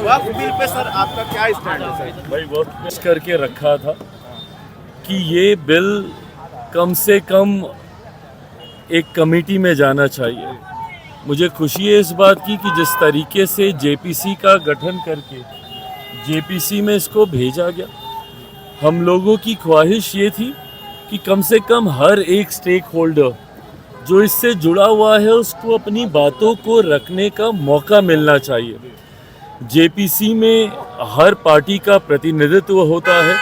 वक्फ bill pay sir आपका क्या stand है सर? भाई वक्त करके रखा था कि ये बिल कम से कम एक कमेटी में जाना चाहिए। मुझे खुशी है इस बात की कि जिस तरीके से जेपीसी का गठन करके जेपीसी में इसको भेजा गया, हम लोगों की ख्वाहिश ये थी कि कम से कम हर एक स्टेक होल्डर जो इससे जुड़ा हुआ है उसको अपनी बातों को रखने का मौका मिलना चाहिए। जेपीसी में हर पार्टी का प्रतिनिधित्व होता है,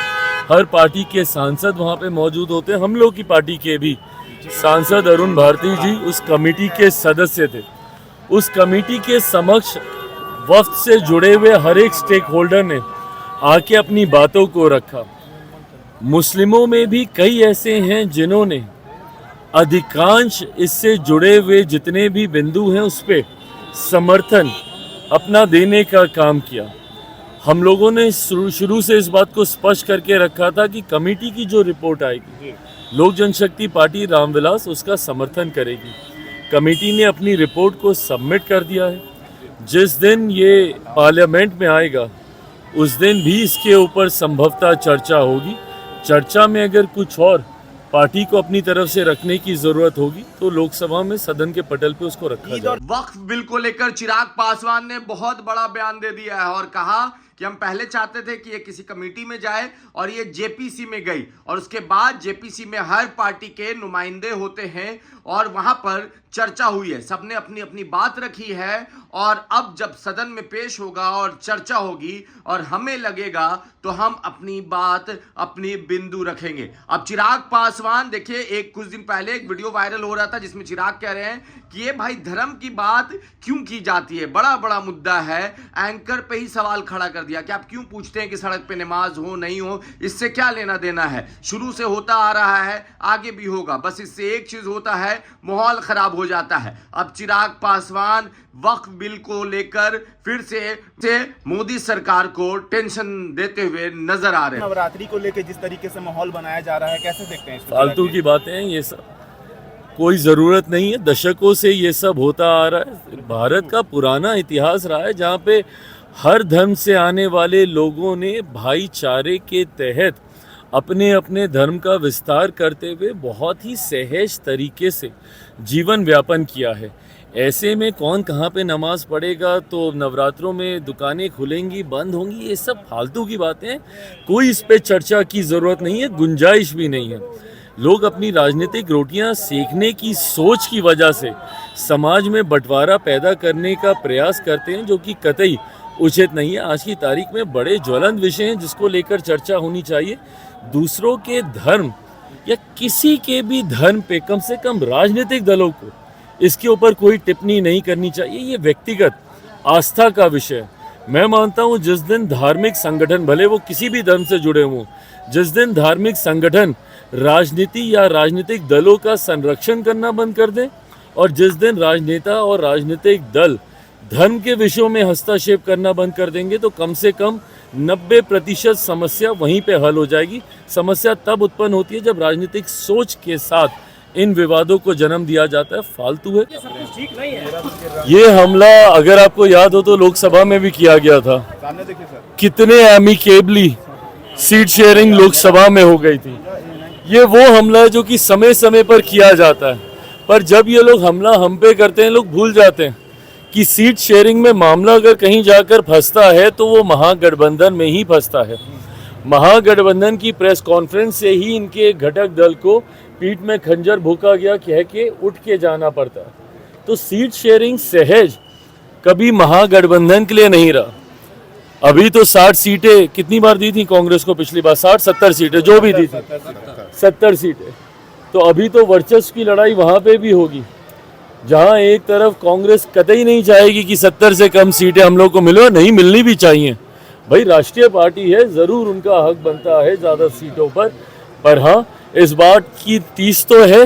हर पार्टी के सांसद वहाँ पे मौजूद होते हैं। हम लोग की पार्टी के भी सांसद अरुण भारती जी उस कमेटी के सदस्य थे। उस कमेटी के समक्ष वफ्द से जुड़े हुए हर एक स्टेक होल्डर ने आके अपनी बातों को रखा। मुस्लिमों में भी कई ऐसे हैं जिन्होंने अधिकांश इससे जुड़े हुए जितने भी बिंदु हैं उस पर समर्थन अपना देने का काम किया। हम लोगों ने शुरू से इस बात को स्पष्ट करके रखा था कि कमेटी की जो रिपोर्ट आएगी, लोक जनशक्ति पार्टी रामविलास उसका समर्थन करेगी। कमेटी ने अपनी रिपोर्ट को सबमिट कर दिया है। जिस दिन ये पार्लियामेंट में आएगा उस दिन भी इसके ऊपर संभवतः चर्चा होगी। चर्चा में अगर कुछ और पार्टी को अपनी तरफ से रखने की जरूरत होगी तो लोकसभा में सदन के पटल पे उसको रखा जाए। वक्फ बिल को लेकर चिराग पासवान ने बहुत बड़ा बयान दे दिया है और कहा कि हम पहले चाहते थे कि ये किसी कमेटी में जाए और ये जेपीसी में गई और उसके बाद जेपीसी में हर पार्टी के नुमाइंदे होते हैं और वहां पर चर्चा हुई है, सबने अपनी अपनी बात रखी है और अब जब सदन में पेश होगा और चर्चा होगी और हमें लगेगा तो हम अपनी बात अपनी बिंदु रखेंगे। अब चिराग पासवान देखिए, कुछ दिन पहले एक वीडियो वायरल हो रहा था जिसमें चिराग कह रहे हैं कि ये भाई धर्म की बात क्यों की जाती है, बड़ा बड़ा मुद्दा है। एंकर पे ही सवाल खड़ा कर दिया कि आप क्यों पूछते हैं कि सड़क पे नमाज हो नहीं हो, इससे क्या लेना देना है, शुरू से होता आ रहा है आगे भी होगा, बस इससे एक चीज होता है माहौल खराब हो जाता है। अब चिराग पासवान वक्फ बिल को लेकर फिर से मोदी सरकार को टेंशन देते हुए नजर आ रहे हैं। नवरात्रि को लेकर जिस तरीके से माहौल बनाया जा रहा है, कैसे देखते हैं? फालतू की बातें हैं ये सब, कोई ज़रूरत नहीं है। दशकों से ये सब होता आ रहा है। भारत का पुराना इतिहास रहा है जहाँ पे हर धर्म से आने वाले लोगों ने भाईचारे के तहत अपने अपने धर्म का विस्तार करते हुए बहुत ही सहज तरीके से जीवन व्यापन किया है। ऐसे में कौन कहाँ पे नमाज पढ़ेगा, तो नवरात्रों में दुकानें खुलेंगी बंद होंगी, ये सब फालतू की बातें हैं। कोई इस पे चर्चा की ज़रूरत नहीं है, गुंजाइश भी नहीं है। लोग अपनी राजनीतिक रोटियां सेकने की सोच की वजह से समाज में बंटवारा पैदा करने का प्रयास करते हैं, जो कि कतई उचित नहीं है। आज की तारीख में बड़े ज्वलंत विषय हैं जिसको लेकर चर्चा होनी चाहिए। दूसरों के धर्म या किसी के भी धर्म पे कम से कम राजनीतिक दलों को इसके ऊपर कोई टिप्पणी नहीं करनी चाहिए। ये व्यक्तिगत आस्था का विषय है। मैं मानता हूँ जिस दिन धार्मिक संगठन, भले वो किसी भी धर्म से जुड़े हों, जिस दिन धार्मिक संगठन राजनीति या राजनीतिक दलों का संरक्षण करना बंद कर दें और जिस दिन राजनेता और राजनीतिक दल धर्म के विषयों में हस्तक्षेप करना बंद कर देंगे तो कम से कम 90% समस्या वहीं पे हल हो जाएगी। समस्या तब उत्पन्न होती है जब राजनीतिक सोच के साथ इन विवादों को जन्म दिया जाता है। फालतू है ये हमला। अगर आपको याद हो तो लोकसभा में भी किया गया था। कितने एमिकेबली सीट शेयरिंग लोकसभा में हो गई थी। ये वो हमला है जो कि समय समय पर किया जाता है, पर जब ये लोग हमला हम पे करते हैं लोग भूल जाते हैं कि सीट शेयरिंग में मामला अगर कहीं जाकर फंसता है तो वो महागठबंधन में ही फंसता है। महागठबंधन की प्रेस कॉन्फ्रेंस से ही इनके घटक दल को पीठ में खंजर भोंका गया, कह के उठ के जाना पड़ता है। तो सीट शेयरिंग सहज कभी महागठबंधन के लिए नहीं रहा। अभी तो 60 सीटें कितनी बार दी थी कांग्रेस को पिछली बार, 60-70 सीटें जो भी दी थी, 70 सीटें। तो अभी तो वर्चस्व की लड़ाई वहाँ पे भी होगी, जहाँ एक तरफ कांग्रेस कतई नहीं चाहेगी कि 70 से कम सीटें हम लोग को मिले, नहीं मिलनी भी चाहिए। भाई राष्ट्रीय पार्टी है, ज़रूर उनका हक बनता है ज़्यादा सीटों पर हाँ इस बात की टीस तो है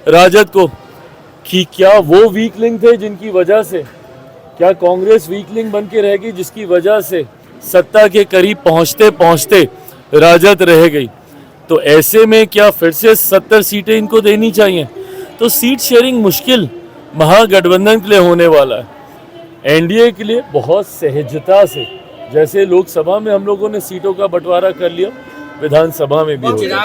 राजद को कि क्या वो वीक लिंक थे जिनकी वजह से, क्या कांग्रेस वीक लिंक बन के रहेगी जिसकी वजह से सत्ता के करीब पहुंचते पहुंचते राजद रह गई। तो ऐसे में क्या फिर से 70 सीटें इनको देनी चाहिए? तो सीट शेयरिंग मुश्किल महागठबंधन के लिए होने वाला है। एनडीए के लिए बहुत सहजता से जैसे लोकसभा में हम लोगों ने सीटों का बंटवारा कर लिया, विधानसभा में भी होगा।